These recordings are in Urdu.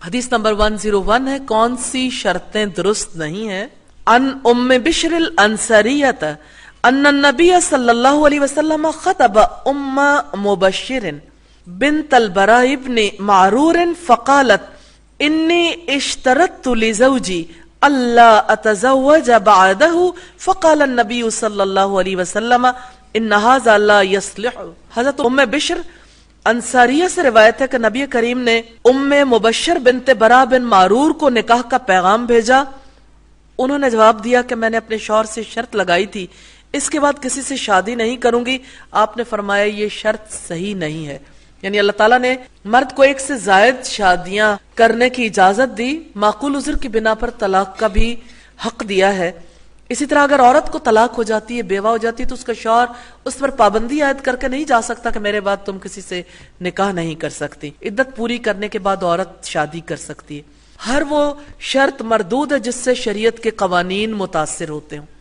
حدیث نمبر 101 ہے، کون سی شرطیں درست نہیں ہیں؟ ان ام بشر الانصاریۃ ان النبی صلی اللہ علیہ وسلم خطب ام مبشر بنت البراء ابن معرور فقالت انی اشترطت لزوجی اللہ اتزوج بعدہ فقال النبی صلی اللہ علیہ وسلم ان ھذا لا یصلح۔ حضرت ام بشر انصاریہ سے روایت ہے کہ نبی کریم نے ام مبشر بنت برا بن معرور کو نکاح کا پیغام بھیجا۔ انہوں نے جواب دیا کہ میں نے اپنے شوہر سے شرط لگائی تھی اس کے بعد کسی سے شادی نہیں کروں گی۔ آپ نے فرمایا یہ شرط صحیح نہیں ہے، یعنی اللہ تعالیٰ نے مرد کو ایک سے زائد شادیاں کرنے کی اجازت دی، معقول عذر کی بنا پر طلاق کا بھی حق دیا ہے۔ اسی طرح اگر عورت کو طلاق ہو جاتی ہے، بیوہ ہو جاتی ہے، تو اس کا شوہر اس پر پابندی عائد کر کے نہیں جا سکتا کہ میرے بعد تم کسی سے نکاح نہیں کر سکتی۔ عدت پوری کرنے کے بعد عورت شادی کر سکتی ہے۔ ہر وہ شرط مردود ہے جس سے شریعت کے قوانین متاثر ہوتے ہوں۔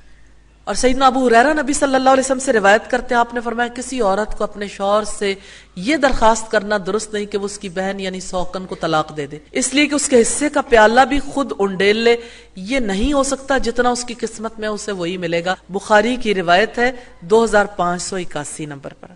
اور سیدنا ابو ہریرہ نبی صلی اللہ علیہ وسلم سے روایت کرتے ہیں، آپ نے فرمایا کسی عورت کو اپنے شوہر سے یہ درخواست کرنا درست نہیں کہ وہ اس کی بہن یعنی سوکن کو طلاق دے دے، اس لیے کہ اس کے حصے کا پیالہ بھی خود انڈیل لے، یہ نہیں ہو سکتا، جتنا اس کی قسمت میں اسے وہی ملے گا۔ بخاری کی روایت ہے 2581 نمبر پر۔